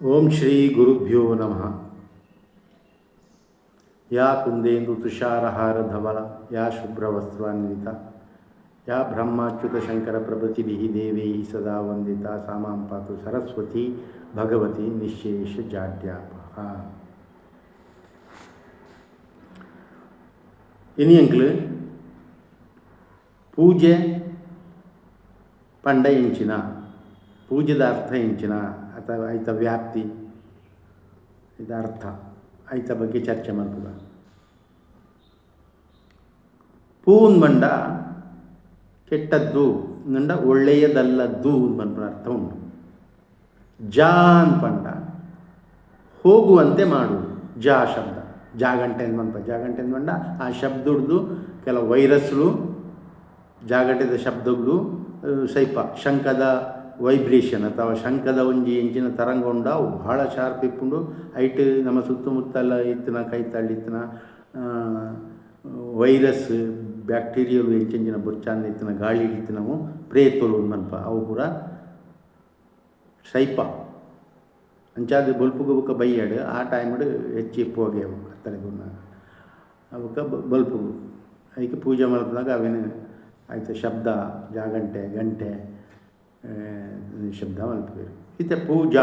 ಓಂ ಶ್ರೀ ಗುರುಭ್ಯೋ ನಮಃ. ಯಾ ಕುಂದೇಂದು ತುಷಾರಹಾರ ಧವಲ ಯಾ ಶುಭ್ರವಸ್ತ್ರಾನ್ವಿತ ಯಾ ಬ್ರಹ್ಮಾಚ್ಯುತ ಶಂಕರ ಪ್ರಭೃತಿಭಿಃ ದೇವೈಃ ಸದಾ ವಂದಿತಾ ಸಾ ಮಾಂ ಪಾತು ಸರಸ್ವತಿ ಭಗವತಿ ನಿಶೇಷ ಜಾಡ್ಯಾಪಃ. ഇനി എങ്കിൽ ಪೂಜೆ ಪಂಡ ಇಂಚಿನ ಪೂಜೆದ ಅರ್ಥ ಇಂಚಿನ ಅಥವಾ ಐತ ವ್ಯಾಪ್ತಿ ಇದು ಅರ್ಥ ಐತ ಬಗ್ಗೆ ಚರ್ಚೆ ಮಾಡ್ಬೋದ. ಪೂನ್ ಮಂಡ ಕೆಟ್ಟದ್ದು ನಂಡ ಒಳ್ಳೆಯದಲ್ಲದ್ದು ಅಂತ ಅರ್ಥ ಉಂಟು. ಜಾನ್ ಪಂಡ ಹೋಗುವಂತೆ ಮಾಡುವುದು. ಜಾ ಶಬ್ದ ಜಾಗಂಟೆ ಜಾಗಂಟೆ ಮಂಡ ಆ ಶಬ್ದದ್ದು ಕೆಲವು ವೈರಸ್ಗಳು ಜಾಗಟೆದ ಶಬ್ದಗಳು ಸ್ವಲ್ಪ ಶಂಕದ ವೈಬ್ರೇಷನ್ ಅಥವಾ ಶಂಕದ ಒಂಜಿ ಎಂಚಿನ ತರಂಗ ಉಂಡ ಅವು ಭಾಳ ಶಾರ್ಪ್ ಇಪ್ಪುಂಡು ಐಟ್ ನಮ್ಮ ಸುತ್ತಮುತ್ತಲ ಇತ್ತಿನ ಕೈತಳ್ಳಿತ್ತಿನ ವೈರಸ್ ಬ್ಯಾಕ್ಟೀರಿಯಲು ಎಂಚಿನ ಬುರ್ಚಾಂದ ಇತ್ತಿನ ಗಾಳಿ ಇತ್ತಿನವು ಪ್ರೇತಲು ಮನ್ಪ ಅವು ಪೂರ ಸೈಪ ಅಂಚಾದ ಬಲ್ಪುಗ ಬುಕ್ಕ ಬೈಯಾಡು ಆ ಟೈಮಡು ಹೆಚ್ಚು ಹೋಗಿ ಅವು ತಲೆಗುನ್ನಾಗ ಅವಕ್ಕೆ ಬಲ್ಪುಗು ಅದಕ್ಕೆ ಪೂಜೆ ಮಾಡ್ದಾಗ ಅವೇನು ಆಯ್ತು ಶಬ್ದ ಜಾಗಂಟೆ ಗಂಟೆ ಶಬ್ದ ಮಲ್ಪೇರು ಇತ್ತೆ ಪೂಜಾ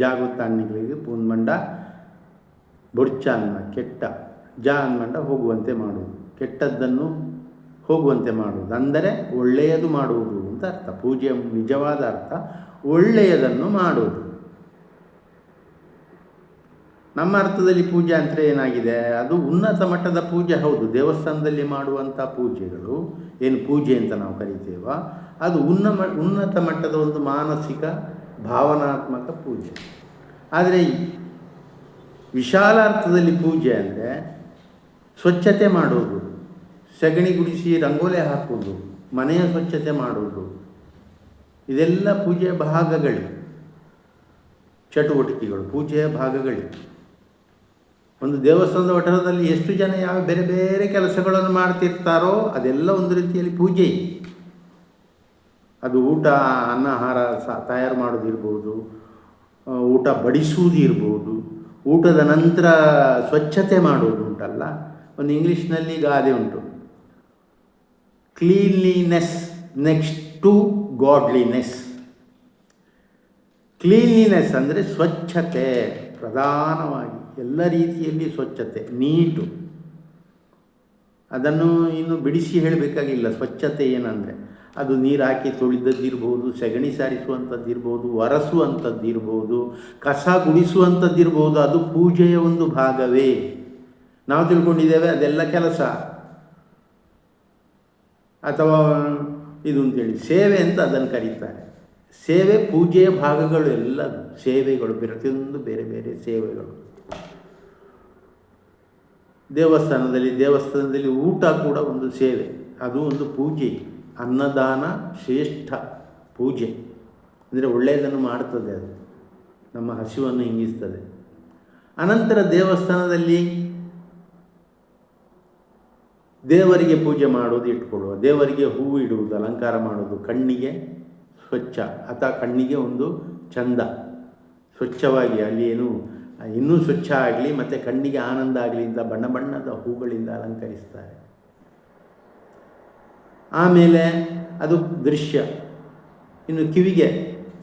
ಜಾಗುತ್ತಾನಿಗಳಿಗೆ ಪೂನ್ ಮಂಡ ಬುರ್ಚಾನ್ನ ಕೆಟ್ಟ ಜಾ ಅನ್ಮಂಡ ಹೋಗುವಂತೆ ಮಾಡುವುದು, ಕೆಟ್ಟದ್ದನ್ನು ಹೋಗುವಂತೆ ಮಾಡುವುದು ಅಂದರೆ ಒಳ್ಳೆಯದು ಮಾಡುವುದು ಅಂತ ಅರ್ಥ. ಪೂಜೆಯ ನಿಜವಾದ ಅರ್ಥ ಒಳ್ಳೆಯದನ್ನು ಮಾಡುವುದು. ನಮ್ಮ ಅರ್ಥದಲ್ಲಿ ಪೂಜೆ ಅಂದರೆ ಏನಾಗಿದೆ, ಅದು ಉನ್ನತ ಮಟ್ಟದ ಪೂಜೆ ಹೌದು. ದೇವಸ್ಥಾನದಲ್ಲಿ ಮಾಡುವಂಥ ಪೂಜೆಗಳು ಏನು ಪೂಜೆ ಅಂತ ನಾವು ಕರಿತೇವ ಅದು ಉನ್ನತ ಮಟ್ಟದ ಒಂದು ಮಾನಸಿಕ ಭಾವನಾತ್ಮಕ ಪೂಜೆ. ಆದರೆ ವಿಶಾಲ ಅರ್ಥದಲ್ಲಿ ಪೂಜೆ ಅಂದರೆ ಸ್ವಚ್ಛತೆ ಮಾಡೋದು, ಸಗಣಿ ಗುಡಿಸಿ ರಂಗೋಲೆ ಹಾಕೋದು, ಮನೆಯ ಸ್ವಚ್ಛತೆ ಮಾಡೋದು, ಇದೆಲ್ಲ ಪೂಜೆಯ ಭಾಗಗಳು, ಚಟುವಟಿಕೆಗಳು, ಪೂಜೆಯ ಭಾಗಗಳು. ಒಂದು ದೇವಸ್ಥಾನದ ವಠಾರದಲ್ಲಿ ಎಷ್ಟು ಜನ ಯಾವ ಬೇರೆ ಬೇರೆ ಕೆಲಸಗಳನ್ನು ಮಾಡ್ತಿರ್ತಾರೋ ಅದೆಲ್ಲ ಒಂದು ರೀತಿಯಲ್ಲಿ ಪೂಜೆ. ಅದು ಊಟ ಅನ್ನ ಆಹಾರ ತಯಾರು ಮಾಡೋದಿರ್ಬೋದು, ಊಟ ಬಡಿಸುವುದು ಇರ್ಬೋದು, ಊಟದ ನಂತರ ಸ್ವಚ್ಛತೆ ಮಾಡೋದು ಉಂಟಲ್ಲ. ಒಂದು ಇಂಗ್ಲೀಷ್ನಲ್ಲಿ ಗಾದೆ ಉಂಟು, cleanliness next to godliness. Cleanliness ಅಂದರೆ ಸ್ವಚ್ಛತೆ, ಪ್ರಧಾನವಾಗಿ ಎಲ್ಲ ರೀತಿಯಲ್ಲಿ ಸ್ವಚ್ಛತೆ, ನೀಟು. ಅದನ್ನು ಇನ್ನು ಬಿಡಿಸಿ ಹೇಳಬೇಕಾಗಿಲ್ಲ. ಸ್ವಚ್ಛತೆ ಏನಂದರೆ ಅದು ನೀರು ಹಾಕಿ ತೊಳೆದದ್ದಿರ್ಬೋದು, ಸಗಣಿ ಸಾರಿಸುವಂಥದ್ದಿರ್ಬೋದು, ಒರೆಸುವಂಥದ್ದಿರ್ಬೋದು, ಕಸ ಗುಡಿಸುವಂಥದ್ದಿರ್ಬೋದು, ಅದು ಪೂಜೆಯ ಒಂದು ಭಾಗವೇ. ನಾವು ತಿಳ್ಕೊಂಡಿದ್ದೇವೆ ಅದೆಲ್ಲ ಕೆಲಸ ಅಥವಾ ಇದು ಅಂತೇಳಿ ಸೇವೆ ಅಂತ ಅದನ್ನು ಕರೀತಾರೆ. ಸೇವೆ ಪೂಜೆಯ ಭಾಗಗಳು ಎಲ್ಲದು ಸೇವೆಗಳು, ಪ್ರತಿಯೊಂದು ಬೇರೆ ಬೇರೆ ಸೇವೆಗಳು. ದೇವಸ್ಥಾನದಲ್ಲಿ ಊಟ ಕೂಡ ಒಂದು ಸೇವೆ, ಅದು ಒಂದು ಪೂಜೆ. ಅನ್ನದಾನ ಶ್ರೇಷ್ಠ ಪೂಜೆ. ಅಂದರೆ ಒಳ್ಳೆಯದನ್ನು ಮಾಡ್ತದೆ, ಅದು ನಮ್ಮ ಹಸಿವನ್ನು ಹಿಂಗಿಸ್ತದೆ. ಅನಂತರ ದೇವಸ್ಥಾನದಲ್ಲಿ ದೇವರಿಗೆ ಪೂಜೆ ಮಾಡೋದು, ಇಟ್ಕೊಳ್ಳುವ ದೇವರಿಗೆ ಹೂವು ಇಡುವುದು, ಅಲಂಕಾರ ಮಾಡೋದು, ಕಣ್ಣಿಗೆ ಸ್ವಚ್ಛ ಅಥವಾ ಕಣ್ಣಿಗೆ ಒಂದು ಚಂದ, ಸ್ವಚ್ಛವಾಗಿ ಅಲ್ಲಿ ಏನು ಇನ್ನೂ ಸ್ವಚ್ಛ ಆಗಲಿ ಮತ್ತು ಕಣ್ಣಿಗೆ ಆನಂದ ಆಗಲಿ ಅಂತ ಬಣ್ಣ ಬಣ್ಣದ ಹೂಗಳಿಂದ ಅಲಂಕರಿಸ್ತಾರೆ. ಆಮೇಲೆ ಅದು ದೃಶ್ಯ. ಇನ್ನು ಕಿವಿಗೆ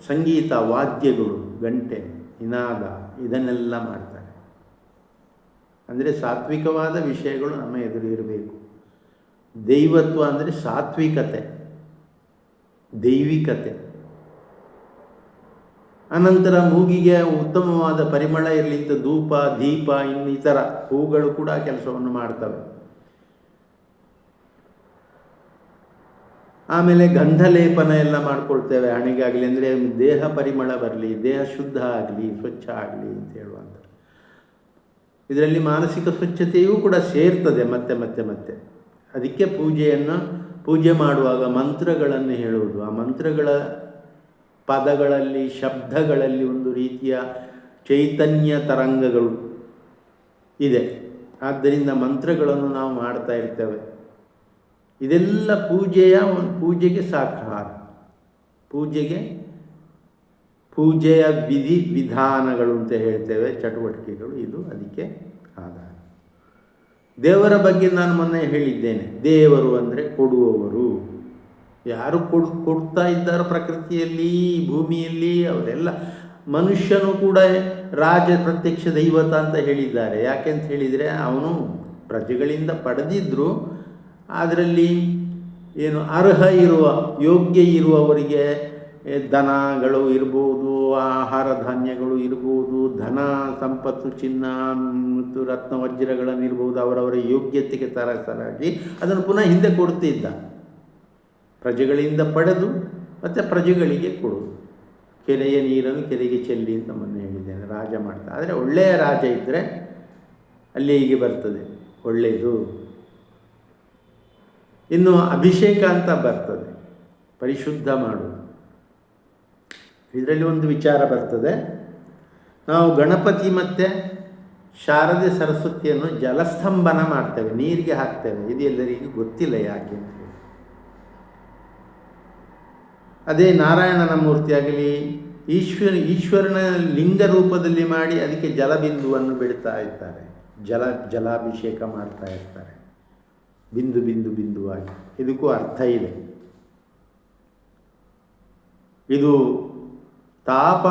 ಸಂಗೀತ, ವಾದ್ಯಗಳು, ಗಂಟೆ, ನಿನಾದ ಇದನ್ನೆಲ್ಲ ಮಾಡ್ತಾರೆ. ಅಂದರೆ ಸಾತ್ವಿಕವಾದ ವಿಷಯಗಳು ನಮ್ಮ ಎದುರು ಇರಬೇಕು. ದೈವತ್ವ ಅಂದರೆ ಸಾತ್ವಿಕತೆ, ದೈವಿಕತೆ. ಅನಂತರ ಮೂಗಿಗೆ ಉತ್ತಮವಾದ ಪರಿಮಳ ಇರಲಿ ಅಂತ ಧೂಪ, ದೀಪ, ಇನ್ನಿತರ ಹೂಗಳು ಕೂಡ ಕೆಲಸವನ್ನು ಮಾಡ್ತವೆ. ಆಮೇಲೆ ಗಂಧಲೇಪನ ಎಲ್ಲ ಮಾಡ್ಕೊಳ್ತೇವೆ ಹಣೆಗಾಗಲಿ, ಅಂದರೆ ದೇಹ ಪರಿಮಳ ಬರಲಿ, ದೇಹ ಶುದ್ಧ ಆಗಲಿ, ಸ್ವಚ್ಛ ಆಗಲಿ ಅಂತ ಹೇಳುವಂಥ. ಇದರಲ್ಲಿ ಮಾನಸಿಕ ಸ್ವಚ್ಛತೆಯೂ ಕೂಡ ಸೇರ್ತದೆ ಮತ್ತೆ ಮತ್ತೆ ಮತ್ತೆ. ಅದಕ್ಕೆ ಪೂಜೆ ಮಾಡುವಾಗ ಮಂತ್ರಗಳನ್ನು ಹೇಳುವುದು. ಆ ಮಂತ್ರಗಳ ಪದಗಳಲ್ಲಿ, ಶಬ್ದಗಳಲ್ಲಿ ಒಂದು ರೀತಿಯ ಚೈತನ್ಯ ತರಂಗಗಳು ಇದೆ. ಆದ್ದರಿಂದ ಮಂತ್ರಗಳನ್ನು ನಾವು ಮಾಡ್ತಾ ಇರ್ತೇವೆ. ಇದೆಲ್ಲ ಪೂಜೆಗೆ ಸಾಕಾರ, ಪೂಜೆಗೆ ಪೂಜೆಯ ವಿಧಿ ವಿಧಾನಗಳು ಅಂತ ಹೇಳ್ತೇವೆ, ಚಟುವಟಿಕೆಗಳು, ಇದು ಅದಕ್ಕೆ ಆಧಾರ. ದೇವರ ಬಗ್ಗೆ ನಾನು ಮೊನ್ನೆ ಹೇಳಿದ್ದೇನೆ, ದೇವರು ಅಂದರೆ ಕೊಡುವವರು. ಯಾರು ಕೊಡ್ತಾ ಇದ್ದಾರೋ ಪ್ರಕೃತಿಯಲ್ಲಿ, ಭೂಮಿಯಲ್ಲಿ, ಅವರೆಲ್ಲ. ಮನುಷ್ಯನು ಕೂಡ ಪ್ರತ್ಯಕ್ಷ ದೈವತ ಅಂತ ಹೇಳಿದ್ದಾರೆ. ಯಾಕೆಂತ ಹೇಳಿದರೆ ಅವನು ಪ್ರಜೆಗಳಿಂದ ಪಡೆದಿದ್ದರೂ ಅದರಲ್ಲಿ ಏನು ಅರ್ಹ ಇರುವ, ಯೋಗ್ಯ ಇರುವವರಿಗೆ ದನಗಳು ಇರ್ಬೋದು, ಆಹಾರ ಧಾನ್ಯಗಳು ಇರ್ಬೋದು, ಧನ ಸಂಪತ್ತು, ಚಿನ್ನ ಮತ್ತು ರತ್ನ ವಜ್ರಗಳನ್ನಿರ್ಬೋದು, ಅವರವರ ಯೋಗ್ಯತೆಗೆ ತರತರಾಗಿ ಅದನ್ನು ಪುನಃ ಹಿಂದೆ ಕೊಡ್ತಿದ್ದ. ಪ್ರಜೆಗಳಿಂದ ಪಡೆದು ಮತ್ತು ಪ್ರಜೆಗಳಿಗೆ ಕೊಡುವುದು. ಕೆರೆಯ ನೀರನ್ನು ಕೆರೆಗೆ ಚೆಲ್ಲಿ ಅಂತ ಮೊನ್ನೆ ಹೇಳಿದ್ದೇನೆ, ರಾಜ ಮಾಡ್ತಾ. ಆದರೆ ಒಳ್ಳೆಯ ರಾಜ ಇದ್ದರೆ ಅಲ್ಲಿ ಹೀಗೆ ಬರ್ತದೆ, ಒಳ್ಳೆಯದು. ಇನ್ನು ಅಭಿಷೇಕ ಅಂತ ಬರ್ತದೆ, ಪರಿಶುದ್ಧ ಮಾಡುವುದು. ಇದರಲ್ಲಿ ಒಂದು ವಿಚಾರ ಬರ್ತದೆ. ನಾವು ಗಣಪತಿ ಮತ್ತು ಶಾರದೆ ಸರಸ್ವತಿಯನ್ನು ಜಲಸ್ತಂಭನ ಮಾಡ್ತೇವೆ, ನೀರಿಗೆ ಹಾಕ್ತೇವೆ. ಇದು ಎಲ್ಲರಿಗೂ ಗೊತ್ತಿಲ್ಲ ಯಾಕೆ ಅಂತ ಹೇಳಿ. ಅದೇ ನಾರಾಯಣನ ಮೂರ್ತಿಯಾಗಲಿ, ಈಶ್ವರನ ಲಿಂಗ ರೂಪದಲ್ಲಿ ಮಾಡಿ ಅದಕ್ಕೆ ಜಲಬಿಂದುವನ್ನು ಬಿಡ್ತಾ ಇರ್ತಾರೆ, ಜಲಾಭಿಷೇಕ ಮಾಡ್ತಾ ಇರ್ತಾರೆ, ಬಿಂದು ಬಿಂದು ಬಿಂದುವಾಗಿ. ಇದಕ್ಕೂ ಅರ್ಥ ಇದೆ. ಇದು ತಾಪ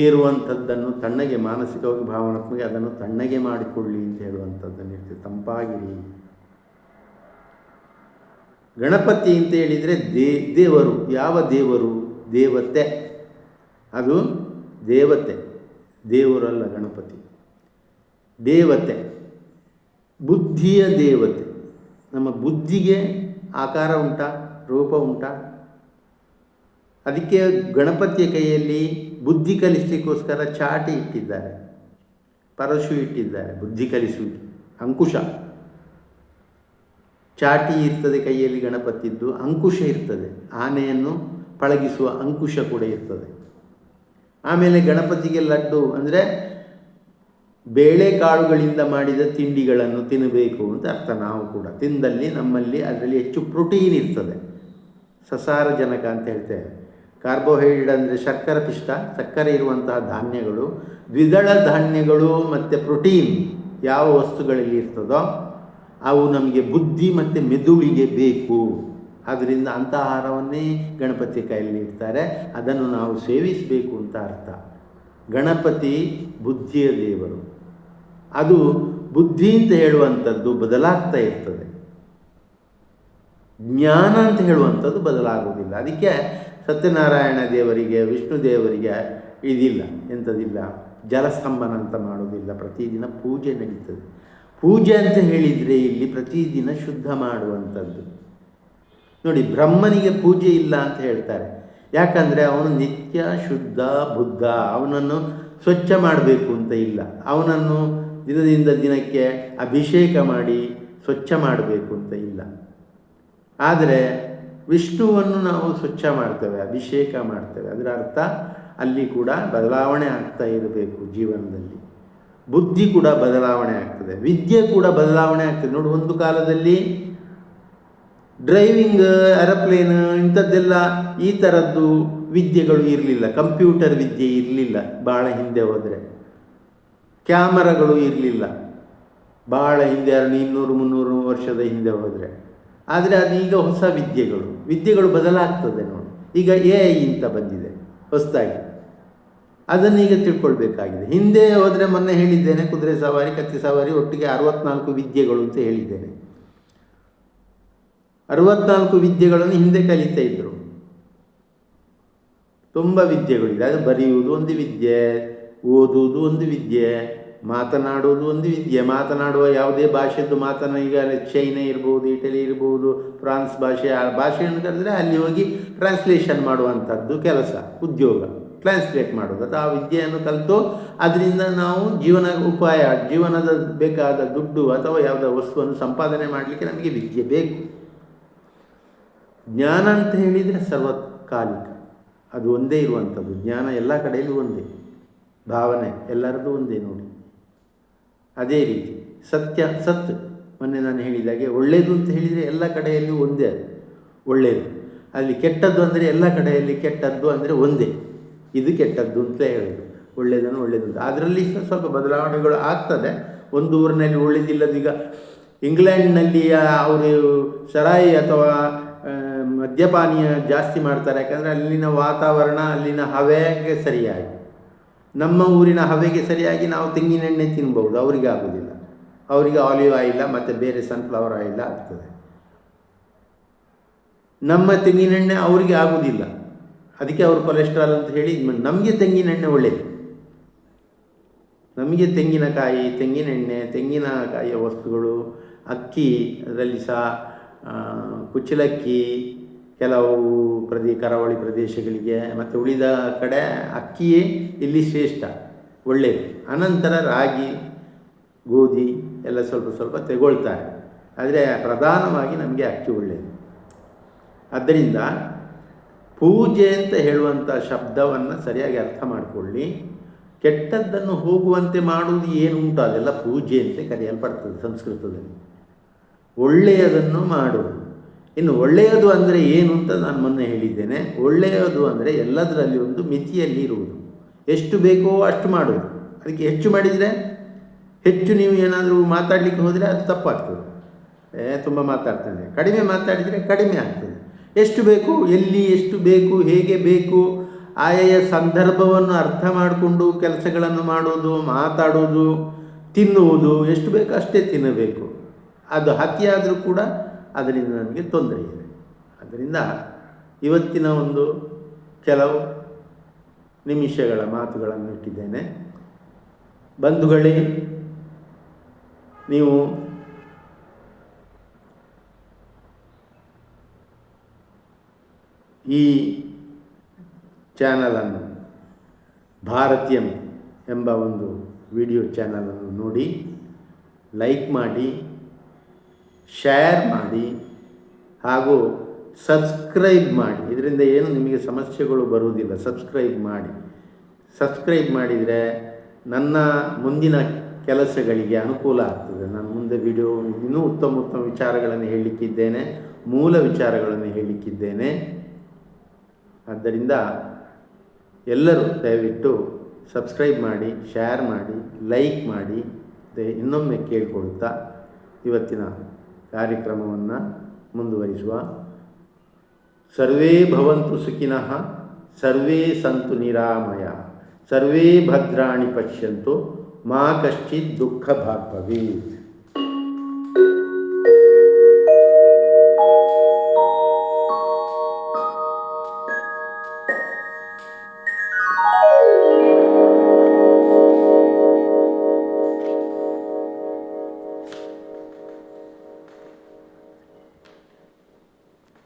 ಏರುವಂಥದ್ದನ್ನು ತಣ್ಣಗೆ, ಮಾನಸಿಕವಾಗಿ ಭಾವನಾತ್ಮಕ ಅದನ್ನು ತಣ್ಣಗೆ ಮಾಡಿಕೊಳ್ಳಿ ಅಂತ ಹೇಳುವಂಥದ್ದನ್ನು ಇರ್ತದೆ, ತಂಪಾಗಿರಿ. ಗಣಪತಿ ಅಂತ ಹೇಳಿದರೆ ದೇವರು. ಯಾವ ದೇವರು? ದೇವತೆ. ಅದು ದೇವತೆ, ದೇವರಲ್ಲ ಗಣಪತಿ. ದೇವತೆ, ಬುದ್ಧಿಯ ದೇವತೆ. ನಮ್ಮ ಬುದ್ಧಿಗೆ ಆಕಾರ ಉಂಟಾ, ರೂಪ ಉಂಟಾ? ಅದಕ್ಕೆ ಗಣಪತಿಯ ಕೈಯಲ್ಲಿ ಬುದ್ಧಿ ಕಲಿಸಲಿಕ್ಕೋಸ್ಕರ ಚಾಟಿ ಇಟ್ಟಿದ್ದಾರೆ, ಪರಶು ಇಟ್ಟಿದ್ದಾರೆ. ಬುದ್ಧಿ ಕಲಿಸುವುದು ಅಂಕುಶ, ಚಾಟಿ ಇರ್ತದೆ ಕೈಯಲ್ಲಿ ಗಣಪತಿದ್ದು, ಅಂಕುಶ ಇರ್ತದೆ, ಆನೆಯನ್ನು ಪಳಗಿಸುವ ಅಂಕುಶ ಕೂಡ ಇರ್ತದೆ. ಆಮೇಲೆ ಗಣಪತಿಗೆ ಲಡ್ಡು ಅಂದರೆ ಬೇಳೆಕಾಳುಗಳಿಂದ ಮಾಡಿದ ತಿಂಡಿಗಳನ್ನು ತಿನ್ನಬೇಕು ಅಂತ ಅರ್ಥ. ನಾವು ಕೂಡ ತಿಂದಲ್ಲಿ ನಮ್ಮಲ್ಲಿ ಅದರಲ್ಲಿ ಹೆಚ್ಚು ಪ್ರೋಟೀನ್ ಇರ್ತದೆ, ಸಸಾರಜನಕ ಅಂತ ಹೇಳ್ತೇವೆ. ಕಾರ್ಬೋಹೈಡ್ರೇಟ್ ಅಂದರೆ ಶರ್ಕರ ಪಿಷ್ಟ, ಸಕ್ಕರೆ ಇರುವಂತಹ ಧಾನ್ಯಗಳು, ದ್ವಿದಳ ಧಾನ್ಯಗಳು ಮತ್ತು ಪ್ರೋಟೀನ್ ಯಾವ ವಸ್ತುಗಳಲ್ಲಿ ಇರ್ತದೋ ಅವು ನಮಗೆ ಬುದ್ಧಿ ಮತ್ತು ಮೆದುಳಿಗೆ ಬೇಕು. ಆದ್ದರಿಂದ ಅಂಥ ಆಹಾರವನ್ನೇ ಗಣಪತಿ ಕೈಯಲ್ಲಿ ಇಡ್ತಾರೆ, ಅದನ್ನು ನಾವು ಸೇವಿಸಬೇಕು ಅಂತ ಅರ್ಥ. ಗಣಪತಿ ಬುದ್ಧಿಯ ದೇವರು. ಅದು ಬುದ್ಧಿ ಅಂತ ಹೇಳುವಂಥದ್ದು ಬದಲಾಗ್ತಾ ಇರ್ತದೆ, ಜ್ಞಾನ ಅಂತ ಹೇಳುವಂಥದ್ದು ಬದಲಾಗುವುದಿಲ್ಲ. ಅದಕ್ಕೆ ಸತ್ಯನಾರಾಯಣ ದೇವರಿಗೆ, ವಿಷ್ಣು ದೇವರಿಗೆ ಇದಿಲ್ಲ, ಎಂಥದಿಲ್ಲ, ಜಲಸ್ತಂಭನ ಅಂತ ಮಾಡೋದಿಲ್ಲ. ಪ್ರತಿದಿನ ಪೂಜೆ ನಡೀತದೆ. ಪೂಜೆ ಅಂತ ಹೇಳಿದರೆ ಇಲ್ಲಿ ಪ್ರತಿದಿನ ಶುದ್ಧ ಮಾಡುವಂಥದ್ದು. ನೋಡಿ, ಬ್ರಹ್ಮನಿಗೆ ಪೂಜೆ ಇಲ್ಲ ಅಂತ ಹೇಳ್ತಾರೆ. ಯಾಕಂದರೆ ಅವನು ನಿತ್ಯ ಶುದ್ಧ ಬುದ್ಧ, ಅವನನ್ನು ಸ್ವಚ್ಛ ಮಾಡಬೇಕು ಅಂತ ಇಲ್ಲ. ಅವನನ್ನು ದಿನದಿಂದ ದಿನಕ್ಕೆ ಅಭಿಷೇಕ ಮಾಡಿ ಸ್ವಚ್ಛ ಮಾಡಬೇಕು ಅಂತ ಇಲ್ಲ. ಆದರೆ ವಿಷ್ಣುವನ್ನು ನಾವು ಸ್ವಚ್ಛ ಮಾಡ್ತೇವೆ, ಅಭಿಷೇಕ ಮಾಡ್ತೇವೆ. ಅದರ ಅರ್ಥ ಅಲ್ಲಿ ಕೂಡ ಬದಲಾವಣೆ ಆಗ್ತಾ ಇರಬೇಕು ಜೀವನದಲ್ಲಿ. ಬುದ್ಧಿ ಕೂಡ ಬದಲಾವಣೆ ಆಗ್ತದೆ, ವಿದ್ಯೆ ಕೂಡ ಬದಲಾವಣೆ ಆಗ್ತದೆ. ನೋಡಿ, ಒಂದು ಕಾಲದಲ್ಲಿ ಡ್ರೈವಿಂಗ್, ಏರೋಪ್ಲೇನ್ ಇಂಥದ್ದೆಲ್ಲ ಈ ಥರದ್ದು ವಿದ್ಯೆಗಳು ಇರಲಿಲ್ಲ. ಕಂಪ್ಯೂಟರ್ ವಿದ್ಯೆ ಇರಲಿಲ್ಲ ಭಾಳ ಹಿಂದೆ ಹೋದರೆ. ಕ್ಯಾಮರಾಗಳು ಇರಲಿಲ್ಲ ಭಾಳ ಹಿಂದೆ, 200-300 ವರ್ಷದ ಹಿಂದೆ ಹೋದರೆ. ಆದರೆ ಅದೀಗ ಹೊಸ ವಿದ್ಯೆಗಳು ಬದಲಾಗ್ತದೆ ನೋಡಿ. ಈಗ AI ಅಂತ ಬಂದಿದೆ ಹೊಸದಾಗಿ, ಅದನ್ನು ಈಗ ತಿಳ್ಕೊಳ್ಬೇಕಾಗಿದೆ. ಹಿಂದೆ ಹೋದರೆ ಮೊನ್ನೆ ಹೇಳಿದ್ದೇನೆ, ಕುದುರೆ ಸವಾರಿ, ಕತ್ತಿ ಸವಾರಿ, ಒಟ್ಟಿಗೆ 64 ವಿದ್ಯೆಗಳು ಅಂತ ಹೇಳಿದ್ದೇನೆ. 64 ವಿದ್ಯೆಗಳನ್ನು ಹಿಂದೆ ಕಲಿತಾ ಇದ್ದರು. ತುಂಬ ವಿದ್ಯೆಗಳಿದೆ. ಅದು ಬರೆಯುವುದು ಒಂದು ವಿದ್ಯೆ, ಓದುವುದು ಒಂದು ವಿದ್ಯೆ, ಮಾತನಾಡುವುದು ಒಂದು ವಿದ್ಯೆ. ಮಾತನಾಡುವ ಯಾವುದೇ ಭಾಷೆದ್ದು ಈಗ ಚೈನಾ ಇರ್ಬೋದು, ಇಟಲಿ ಇರ್ಬೋದು, ಫ್ರಾನ್ಸ್ ಭಾಷೆ, ಆ ಭಾಷೆಯನ್ನು ಕರೆದರೆ ಅಲ್ಲಿ ಹೋಗಿ ಟ್ರಾನ್ಸ್ಲೇಷನ್ ಮಾಡುವಂಥದ್ದು ಕೆಲಸ, ಉದ್ಯೋಗ, ಟ್ರಾನ್ಸ್ಲೇಟ್ ಮಾಡೋದು. ಅದು ಆ ವಿದ್ಯೆಯನ್ನು ಕಲಿತು ಅದರಿಂದ ನಾವು ಜೀವನದ ಬೇಕಾದ ದುಡ್ಡು ಅಥವಾ ಯಾವುದೋ ವಸ್ತುವನ್ನು ಸಂಪಾದನೆ ಮಾಡಲಿಕ್ಕೆ ನಮಗೆ ವಿದ್ಯೆ ಬೇಕು. ಜ್ಞಾನ ಅಂತ ಹೇಳಿದರೆ ಸರ್ವಕಾಲಿಕ, ಅದು ಒಂದೇ ಇರುವಂಥದ್ದು. ಜ್ಞಾನ ಎಲ್ಲ ಕಡೆಯಲ್ಲೂ ಒಂದೇ, ಭಾವನೆ ಎಲ್ಲರದ್ದು ಒಂದೇ ನೋಡಿ. ಅದೇ ರೀತಿ ಸತ್ ಮೊನ್ನೆ ನಾನು ಹೇಳಿದಾಗೆ ಒಳ್ಳೆಯದು ಅಂತ ಹೇಳಿದರೆ ಎಲ್ಲ ಕಡೆಯಲ್ಲೂ ಒಂದೇ, ಅದು ಒಳ್ಳೆಯದು. ಅಲ್ಲಿ ಕೆಟ್ಟದ್ದು ಅಂದರೆ ಎಲ್ಲ ಕಡೆಯಲ್ಲಿ ಕೆಟ್ಟದ್ದು ಅಂದರೆ ಒಂದೇ. ಇದು ಕೆಟ್ಟದ್ದು ಅಂತ ಹೇಳೋದು, ಒಳ್ಳೆಯದನ್ನು ಒಳ್ಳೆಯದು ಅಂತ. ಅದರಲ್ಲಿ ಸ್ವಲ್ಪ ಬದಲಾವಣೆಗಳು ಆಗ್ತದೆ. ಒಂದು ಊರಿನಲ್ಲಿ ಒಳ್ಳೆಯದಿಲ್ಲದ, ಈಗ ಇಂಗ್ಲೆಂಡ್ನಲ್ಲಿ ಅವರು ಸರಾಯಿ ಅಥವಾ ಮದ್ಯಪಾನೀಯ ಜಾಸ್ತಿ ಮಾಡ್ತಾರೆ, ಯಾಕಂದರೆ ಅಲ್ಲಿನ ವಾತಾವರಣ, ಅಲ್ಲಿನ ಹವೆಗೆ ಸರಿಯಾಗಿ. ನಮ್ಮ ಊರಿನ ಹವೆಗೆ ಸರಿಯಾಗಿ ನಾವು ತೆಂಗಿನೆಣ್ಣೆ ತಿನ್ಬೋದು, ಅವರಿಗೆ ಆಗೋದಿಲ್ಲ. ಅವರಿಗೆ ಆಲಿವ್ ಆಯಿಲ ಮತ್ತು ಬೇರೆ ಸನ್ಫ್ಲವರ್ ಆಯಿಲ ಆಗ್ತದೆ. ನಮ್ಮ ತೆಂಗಿನೆಣ್ಣೆ ಅವರಿಗೆ ಆಗೋದಿಲ್ಲ, ಅದಕ್ಕೆ ಅವರು ಕೊಲೆಸ್ಟ್ರಾಲ್ ಅಂತ ಹೇಳಿ ನಮಗೆ ತೆಂಗಿನೆಣ್ಣೆ ಒಳ್ಳೆಯದು. ನಮಗೆ ತೆಂಗಿನಕಾಯಿ, ತೆಂಗಿನೆಣ್ಣೆ, ತೆಂಗಿನಕಾಯಿಯ ವಸ್ತುಗಳು, ಅಕ್ಕಿ, ಅದರಲ್ಲಿ ಸಹ ಕುಚ್ಚಲಕ್ಕಿ ಕೆಲವು ಕರಾವಳಿ ಪ್ರದೇಶಗಳಿಗೆ, ಮತ್ತು ಉಳಿದ ಕಡೆ ಅಕ್ಕಿಯೇ ಇಲ್ಲಿ ಶ್ರೇಷ್ಠ, ಒಳ್ಳೆಯದು. ಅನಂತರ ರಾಗಿ, ಗೋಧಿ ಎಲ್ಲ ಸ್ವಲ್ಪ ಸ್ವಲ್ಪ ತಗೊಳ್ತಾರೆ, ಆದರೆ ಪ್ರಧಾನವಾಗಿ ನಮಗೆ ಅಕ್ಕಿ ಒಳ್ಳೆಯದು. ಆದ್ದರಿಂದ ಪೂಜೆ ಅಂತ ಹೇಳುವಂಥ ಶಬ್ದವನ್ನು ಸರಿಯಾಗಿ ಅರ್ಥ ಮಾಡಿಕೊಳ್ಳಿ. ಕೆಟ್ಟದ್ದನ್ನು ಹೋಗುವಂತೆ ಮಾಡುವುದು ಏನುಂಟು ಅದೆಲ್ಲ ಪೂಜೆ ಅಂತ ಕರೆಯಲ್ಪಡ್ತದೆ ಸಂಸ್ಕೃತದಲ್ಲಿ. ಒಳ್ಳೆಯದನ್ನು ಮಾಡುವುದು. ಇನ್ನು ಒಳ್ಳೆಯದು ಅಂದರೆ ಏನು ಅಂತ ನಾನು ಮೊನ್ನೆ ಹೇಳಿದ್ದೇನೆ. ಒಳ್ಳೆಯದು ಅಂದರೆ ಎಲ್ಲದರಲ್ಲಿ ಒಂದು ಮಿತಿಯಲ್ಲಿ ಇರುವುದು. ಎಷ್ಟು ಬೇಕೋ ಅಷ್ಟು ಮಾಡುವುದು. ಅದಕ್ಕೆ ಹೆಚ್ಚು ಮಾಡಿದರೆ, ಹೆಚ್ಚು ನೀವು ಏನಾದರೂ ಮಾತಾಡಲಿಕ್ಕೆ ಹೋದರೆ ಅದು ತಪ್ಪಾಗ್ತದೆ, ತುಂಬ ಮಾತಾಡ್ತಾನೆ. ಕಡಿಮೆ ಮಾತಾಡಿದರೆ ಕಡಿಮೆ ಆಗ್ತದೆ. ಎಷ್ಟು ಬೇಕು, ಎಲ್ಲಿ ಎಷ್ಟು ಬೇಕು, ಹೇಗೆ ಬೇಕು, ಆಯಾ ಸಂದರ್ಭವನ್ನು ಅರ್ಥ ಮಾಡಿಕೊಂಡು ಕೆಲಸಗಳನ್ನು ಮಾಡೋದು, ಮಾತಾಡೋದು, ತಿನ್ನುವುದು. ಎಷ್ಟು ಬೇಕು ಅಷ್ಟೇ ತಿನ್ನಬೇಕು. ಅದು ಅತಿಯಾದರೂ ಕೂಡ ಅದರಿಂದ ನಮಗೆ ತೊಂದರೆ ಇದೆ. ಆದ್ದರಿಂದ ಇವತ್ತಿನ ಒಂದು ಕೆಲವು ನಿಮಿಷಗಳ ಮಾತುಗಳನ್ನು ಇಟ್ಟಿದ್ದೇನೆ. ಬಂಧುಗಳೇ, ನೀವು ಈ ಚಾನಲನ್ನು, ಭಾರತೀಯಂ ಎಂಬ ಒಂದು ವಿಡಿಯೋ ಚಾನಲನ್ನು ನೋಡಿ, ಲೈಕ್ ಮಾಡಿ, ಶೇರ್ ಮಾಡಿ, ಹಾಗೂ ಸಬ್ಸ್ಕ್ರೈಬ್ ಮಾಡಿ. ಇದರಿಂದ ಏನು ನಿಮಗೆ ಸಮಸ್ಯೆಗಳು ಬರುವುದಿಲ್ಲ. ಸಬ್ಸ್ಕ್ರೈಬ್ ಮಾಡಿ. ಸಬ್ಸ್ಕ್ರೈಬ್ ಮಾಡಿದರೆ ನನ್ನ ಮುಂದಿನ ಕೆಲಸಗಳಿಗೆ ಅನುಕೂಲ ಆಗ್ತದೆ. ನಾನು ಮುಂದೆ ವಿಡಿಯೋ ಇನ್ನೂ ಉತ್ತಮ ಉತ್ತಮ ವಿಚಾರಗಳನ್ನು ಹೇಳಲಿಕ್ಕಿದ್ದೇನೆ, ಮೂಲ ವಿಚಾರಗಳನ್ನು ಹೇಳಲಿಕ್ಕಿದ್ದೇನೆ. ಆದ್ದರಿಂದ ಎಲ್ಲರೂ ದಯವಿಟ್ಟು ಸಬ್ಸ್ಕ್ರೈಬ್ ಮಾಡಿ, ಶೇರ್ ಮಾಡಿ, ಲೈಕ್ ಮಾಡಿ. ಇನ್ನೊಮ್ಮೆ ಕೇಳಿಕೊಳ್ಳುತ್ತಾ ಇವತ್ತಿನ ಕಾರ್ಯಕ್ರಮವನ್ನು ಮುಂದುವರಿಸುವ. ಸರ್ವೇ ಭವಂತು ಸುಖಿನಃ, ಸರ್ವೇ ಸಂತು ನಿರಾಮಯ, ಸರ್ವೇ ಭದ್ರಾಣಿ ಪಶ್ಯಂತು, ಮಾ ಕಶ್ಚಿತ್ ದುಃಖ ಭಾಗ್ ಭವೇತ್.